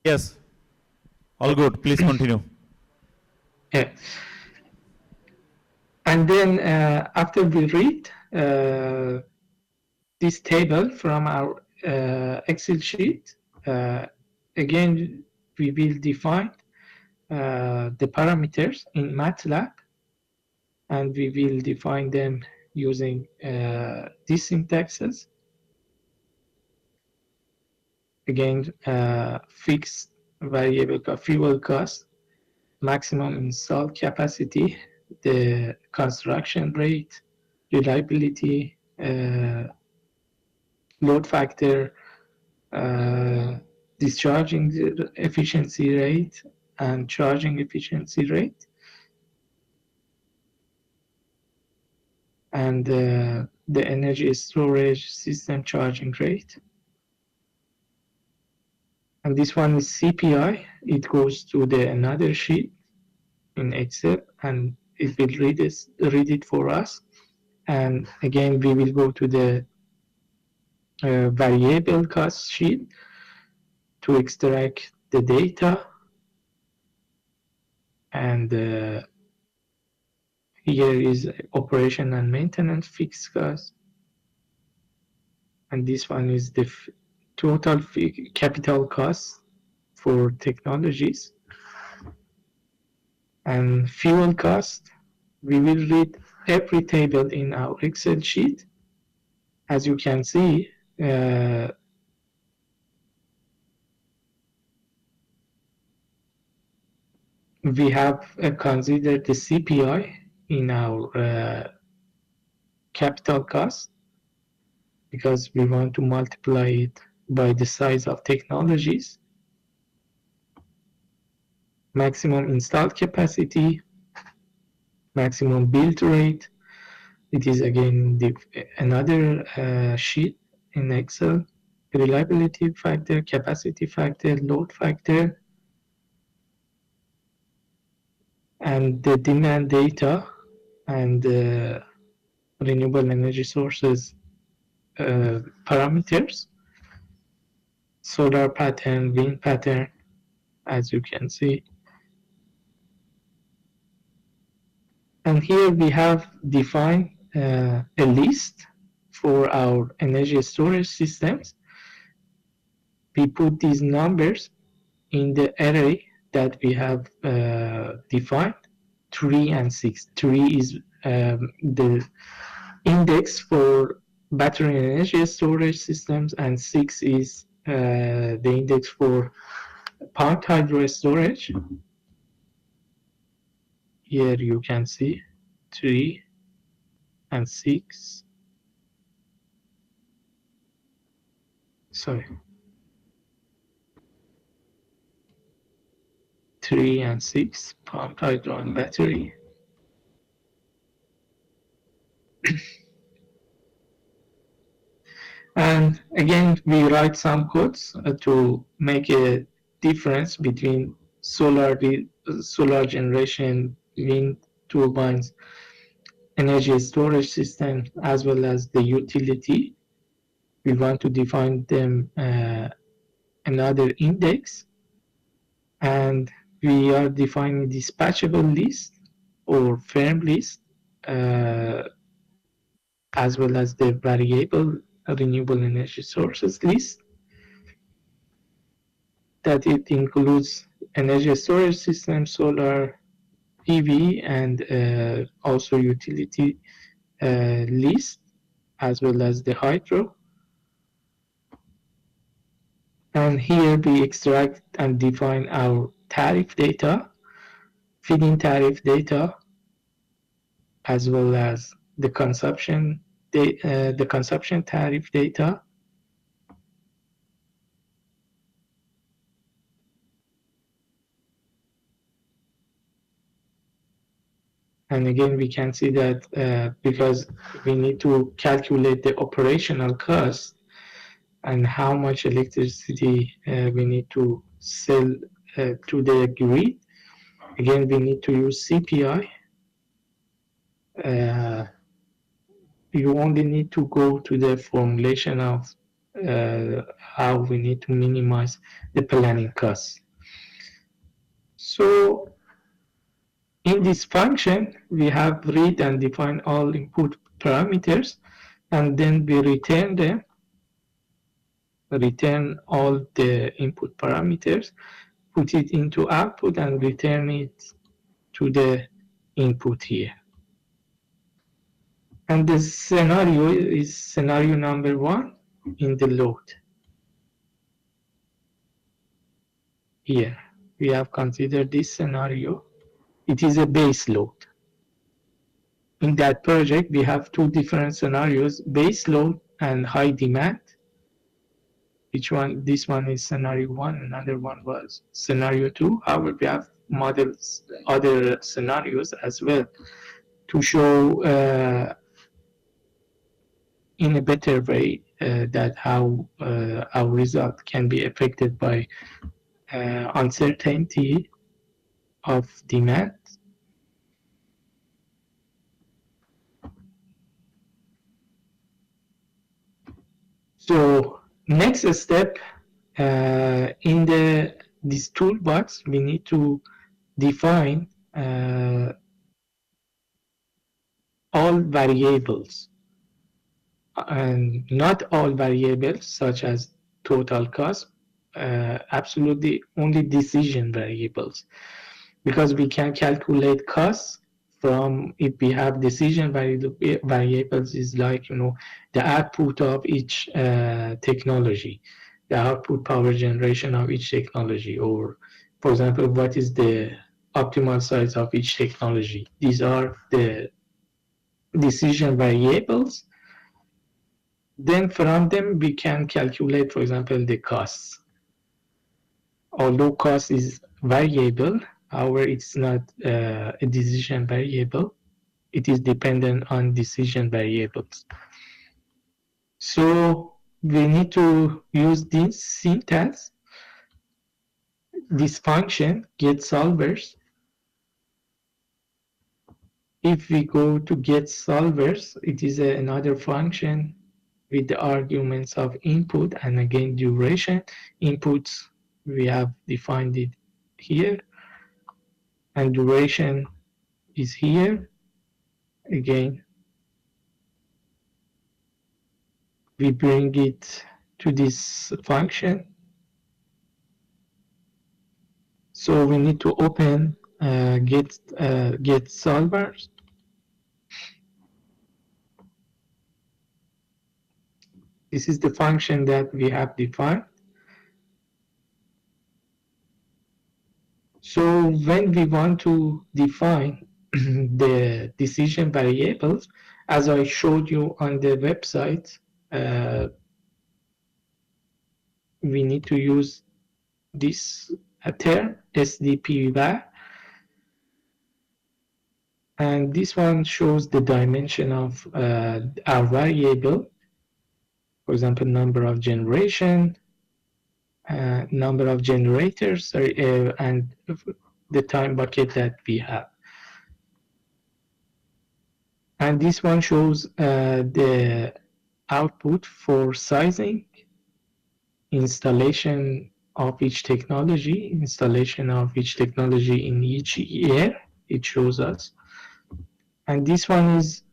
Yes, all Okay. good. Please continue. Yeah. And then after we read this table from our Excel sheet, again, we will define the parameters in MATLAB, and we will define them using these syntaxes. Again, fixed variable fuel cost, maximum installed capacity, the construction rate, reliability, load factor, discharging efficiency rate, and charging efficiency rate, and the energy storage system charging rate. And this one is CPI. It goes to the another sheet in Excel, and it will read it for us. And again, we will go to the variable cost sheet to extract the data, and here is operation and maintenance fixed cost, and this one is the total capital cost for technologies. And fuel cost, we will read every table in our Excel sheet. As you can see, we have considered the CPI in our capital cost because we want to multiply it by the size of technologies. Maximum installed capacity, maximum build rate. It is again another sheet in Excel. Reliability factor, capacity factor, load factor, and the demand data and renewable energy sources parameters, solar pattern, wind pattern, as you can see. And here we have defined a list for our energy storage systems. We put these numbers in the array that we have defined, 3 and 6. 3 is the index for battery energy storage systems, and 6 is the index for pumped hydro storage. Here you can see 3 and 6. Sorry. 3 and 6, pumped hydro and battery. And again, we write some codes to make a difference between solar generation, wind turbines, energy storage system, as well as the utility. We want to define them another index, and we are defining dispatchable list or firm list, as well as the variable renewable energy sources list, that it includes energy storage system, solar, PV, and also utility list, as well as the hydro. And here we extract and define our tariff data, feed-in tariff data, as well as the consumption tariff data. And again, we can see that because we need to calculate the operational cost and how much electricity we need to sell to the grid. Again, we need to use CPI. You only need to go to the formulation of how we need to minimize the planning costs. So in this function, we have read and define all input parameters, and then we return them, return all the input parameters, put it into output, and return it to the input here. And the scenario is scenario number 1 in the load. Here, we have considered this scenario. It is a base load. In that project, we have two different scenarios, base load and high demand. Which one? This one is scenario 1, another one was scenario 2. However, we have models, other scenarios as well to show in a better way that how our result can be affected by uncertainty of demand. So next step in this toolbox, we need to define all variables, and not all variables such as total cost, absolutely only decision variables, because we can calculate costs from if we have decision variables is like the output of each technology, the output power generation of each technology, or for example what is the optimal size of each technology. These are the decision variables. Then from them we can calculate, for example, the costs. Although cost is variable, however, it's not a decision variable. It is dependent on decision variables. So we need to use this syntax, this function, get solvers. If we go to get solvers, it is another function with the arguments of input and again duration. Inputs, we have defined it here, and duration is here. Again, we bring it to this function. So we need to open get solvers. This is the function that we have defined. So when we want to define the decision variables, as I showed you on the website, we need to use this term, SDP var, and this one shows the dimension of our variable. For example, number of generation, number of generators, and the time bucket that we have. And this one shows the output for sizing, installation of each technology, in each year, it shows us. And this one is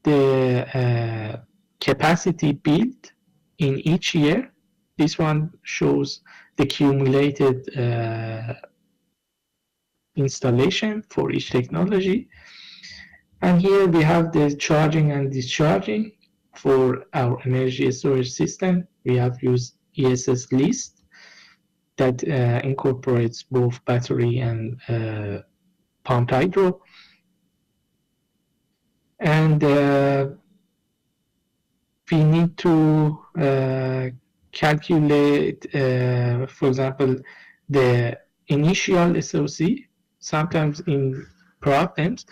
the capacity built in each year. This one shows the cumulated installation for each technology. And here we have the charging and discharging for our energy storage system. We have used ESS list that incorporates both battery and pumped hydro. And we need to calculate, for example, the initial SOC. Sometimes in problems,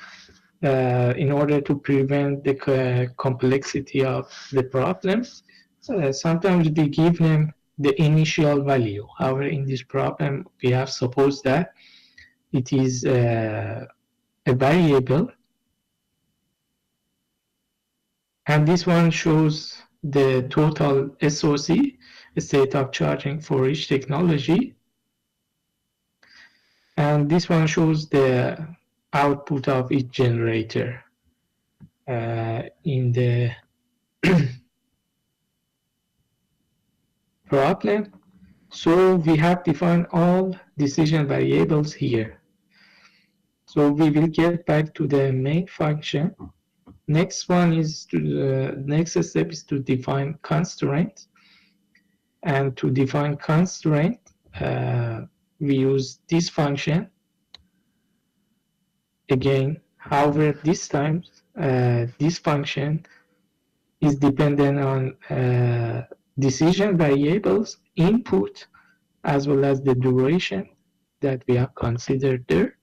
in order to prevent the complexity of the problems, sometimes we give them the initial value. However, in this problem, we have supposed that it is a variable, and this one shows the total SOC, state of charging for each technology. And this one shows the output of each generator in the problem. So we have defined all decision variables here. So we will get back to the main function. Next one is to next step is to define constraint. And to define constraint, we use this function again. However, this time this function is dependent on decision variables input as well as the duration that we have considered there.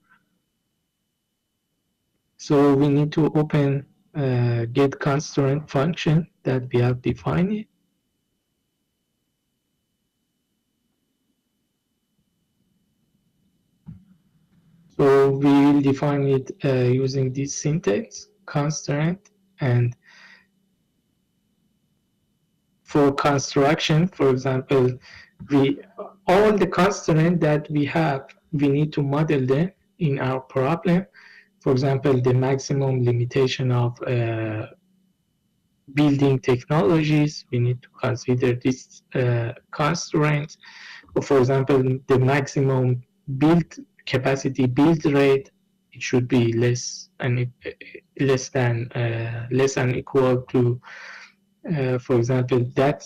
So we need to open get constraint function that we have defined. So we will define it using this syntax, constraint, and for construction, for example, all the constraints that we have, we need to model them in our problem. For example, the maximum limitation of building technologies, we need to consider this constraint. For example, the maximum build capacity, build rate, it should be less than equal to, for example, that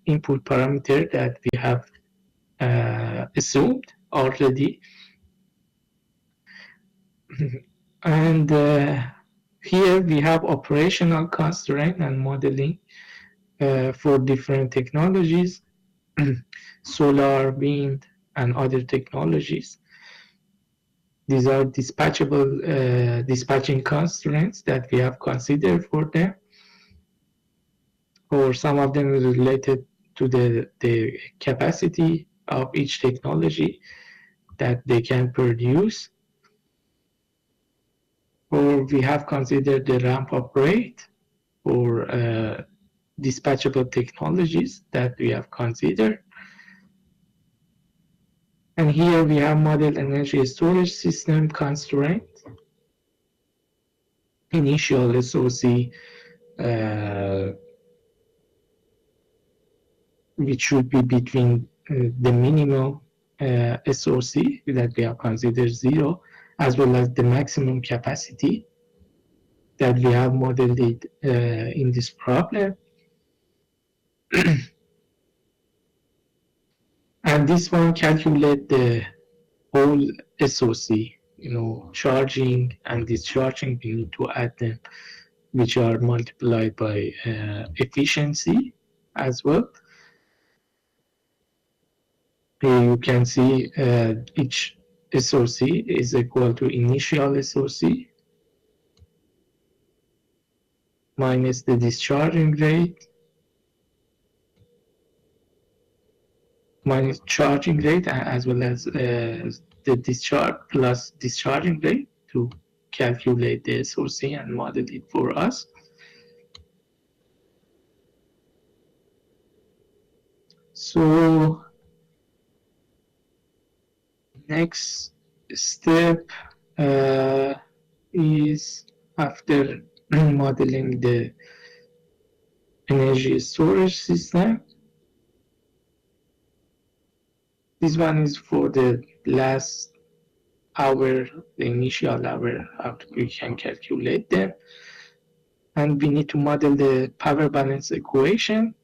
input parameter that we have assumed already. And here we have operational constraint and modeling for different technologies, solar, wind, and other technologies. These are dispatching constraints that we have considered for them, or some of them related to the capacity of each technology that they can produce. Or we have considered the ramp-up rate for dispatchable technologies that we have considered. And here we have model energy storage system constraint, initial SOC, which should be between the minimum SOC that we have considered 0, as well as the maximum capacity that we have modeled it in this problem. And this one calculate the whole SOC, charging and discharging, we need to add them, which are multiplied by efficiency as well. Here you can see each SOC is equal to initial SOC minus the discharging rate minus charging rate, as well as the discharge plus discharging rate to calculate the SOC and model it for us. So next step is after modeling the energy storage system. This one is for the last hour, the initial hour, how we can calculate them. And we need to model the power balance equation.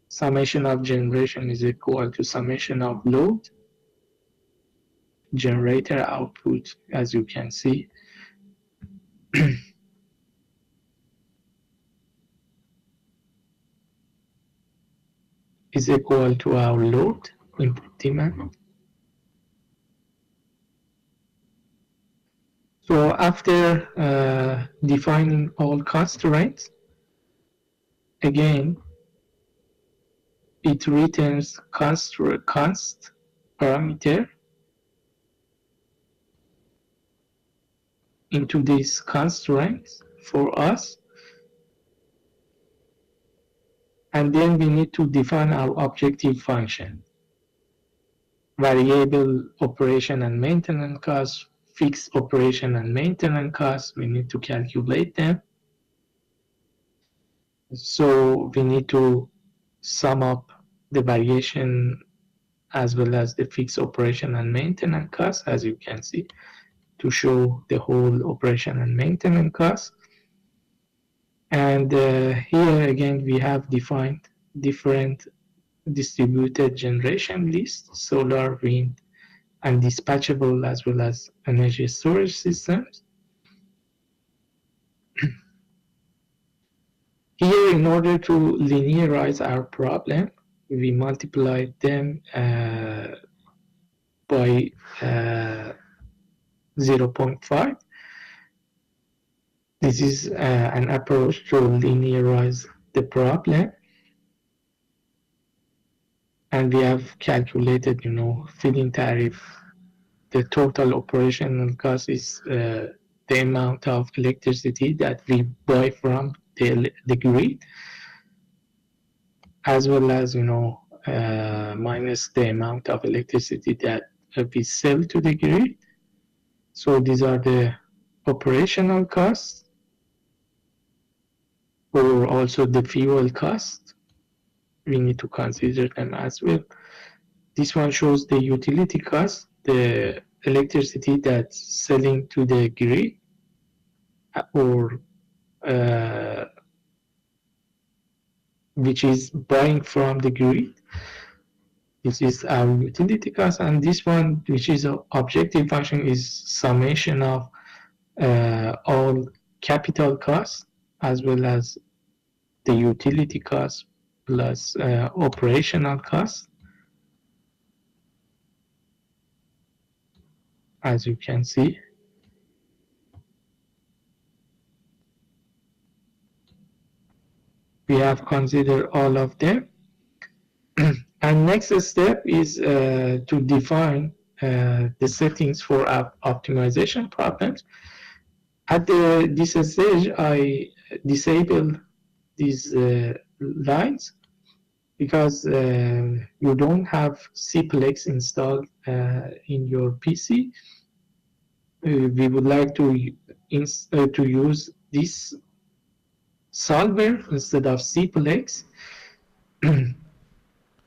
Summation of generation is equal to summation of load. Generator output, as you can see, is equal to our load, input demand. So after defining all constraints, again, it returns const parameter into these constraints for us. And then we need to define our objective function. Variable operation and maintenance costs, fixed operation and maintenance costs, we need to calculate them. So we need to sum up the variation as well as the fixed operation and maintenance costs, as you can see, to show the whole operation and maintenance costs. And here again, we have defined different distributed generation lists, solar, wind, and dispatchable as well as energy storage systems. Here, in order to linearize our problem, we multiply them by 0.5. This is an approach to linearize the problem. And we have calculated, feed-in tariff. The total operational cost is the amount of electricity that we buy from the grid, as well as, minus the amount of electricity that we sell to the grid. So these are the operational costs, or also the fuel cost. We need to consider them as well. This one shows the utility cost, the electricity that's selling to the grid, or uh, which is buying from the grid. This is our utility cost, and this one, which is an objective function, is summation of all capital costs as well as the utility cost plus operational costs, as you can see. We have considered all of them. And next step is to define the settings for our optimization problems. At this stage, I disable these lines because you don't have Cplex installed in your PC. We would like to use this solver instead of Cplex.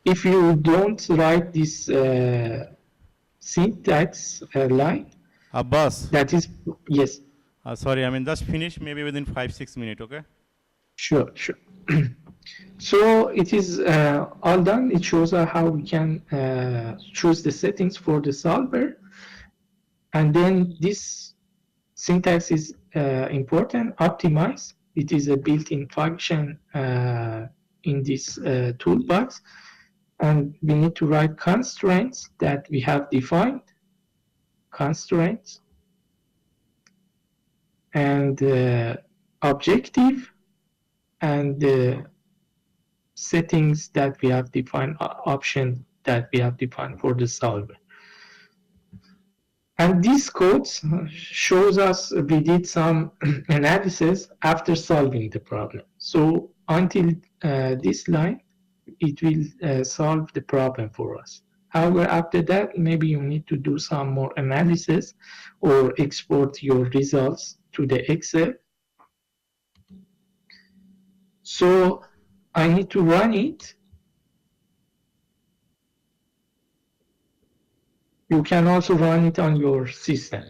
If you don't write this syntax line, Abbas, that is, yes, sorry, I mean just finish maybe within 5-6 minutes, okay? sure, sure. So it is all done. It shows how we can choose the settings for the solver. And then this syntax is important, optimize. It is a built-in function in this toolbox. And we need to write constraints that we have defined, constraints, and objective, and the settings that we have defined, option that we have defined for the solver. And this code shows us we did some analysis after solving the problem. So until this line, it will solve the problem for us. However, after that, maybe you need to do some more analysis or export your results to the Excel. So I need to run it. You can also run it on your system.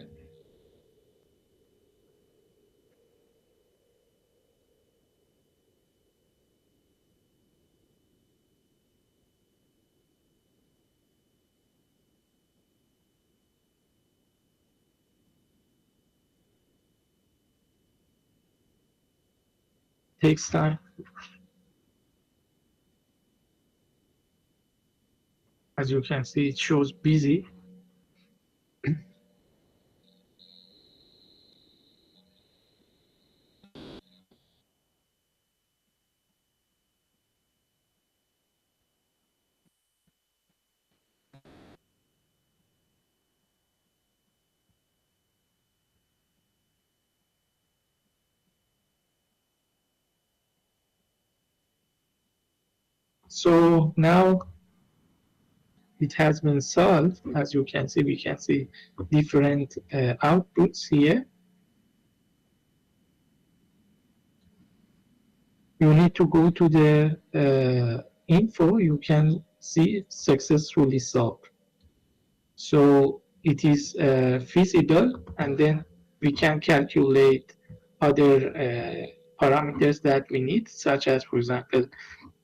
Takes time. As you can see, it shows busy. So now it has been solved. As you can see, we can see different outputs here. You need to go to the info. You can see successfully solved. So it is feasible, and then we can calculate other parameters that we need, such as, for example,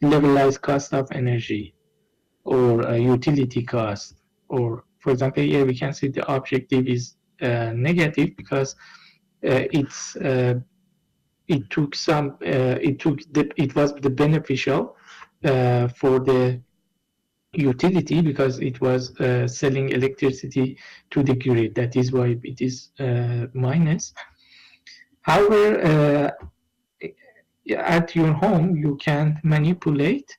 levelized cost of energy or utility cost. Or, for example, here we can see the objective is negative because it's it took some it was the beneficial for the utility because it was selling electricity to the grid. That is why it is minus. However, at your home, you can manipulate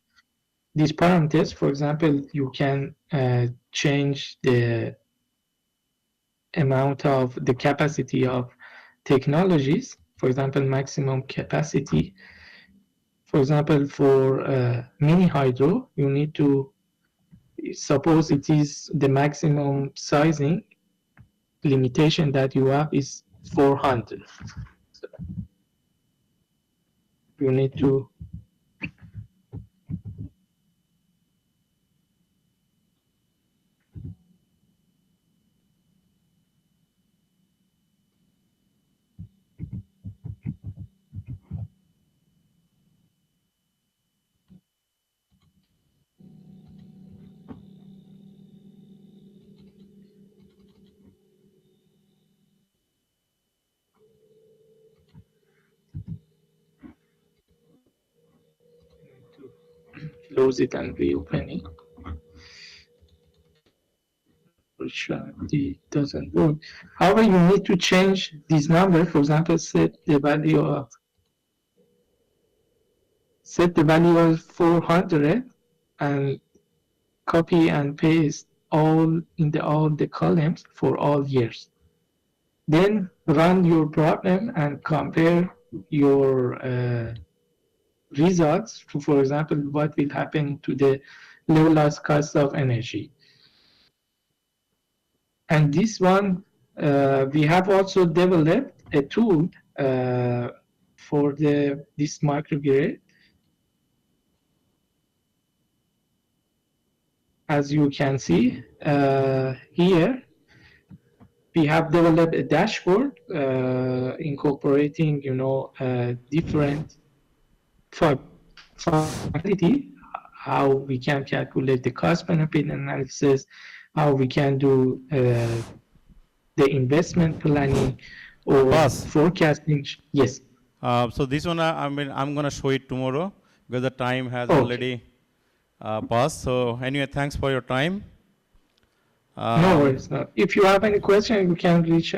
these parameters. For example, you can change the amount of the capacity of technologies. For example, maximum capacity. For example, for mini hydro, you need to suppose it is the maximum sizing limitation that you have is 400. So you need to close it and reopen it, which doesn't work. However, you need to change this number. For example, set the value of 400 and copy and paste all the columns for all years. Then run your program and compare your results to, for example, what will happen to the levelized cost of energy. And this one, we have also developed a tool for this microgrid. As you can see here, we have developed a dashboard incorporating, different functionality, how we can calculate the cost benefit analysis, how we can do the investment planning or Pass. forecasting. Yes. So this one, I mean, I'm gonna show it tomorrow because the time has Okay. already passed. So anyway, thanks for your time. No Um, worries. No. If you have any question, you can reach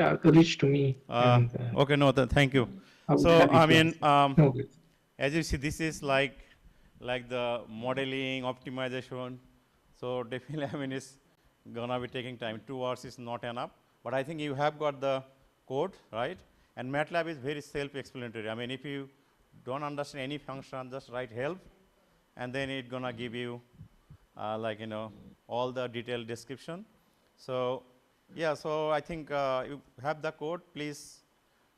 to me, uh, and okay, no, thank you. I would So happy I to mean, answer. No worries. as you see, this is like the modeling optimization. So definitely, I mean, it's gonna be taking time. 2 hours is not enough. But I think you have got the code, right? And MATLAB is very self-explanatory. I mean, if you don't understand any function, just write help, and then it's gonna give you all the detailed description. So yeah, so I think you have the code. Please,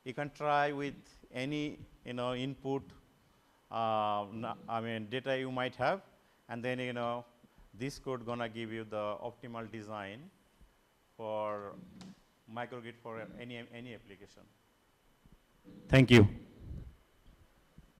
you can try with any input. I mean, data you might have, and then this code gonna give you the optimal design for microgrid for any application. Thank you.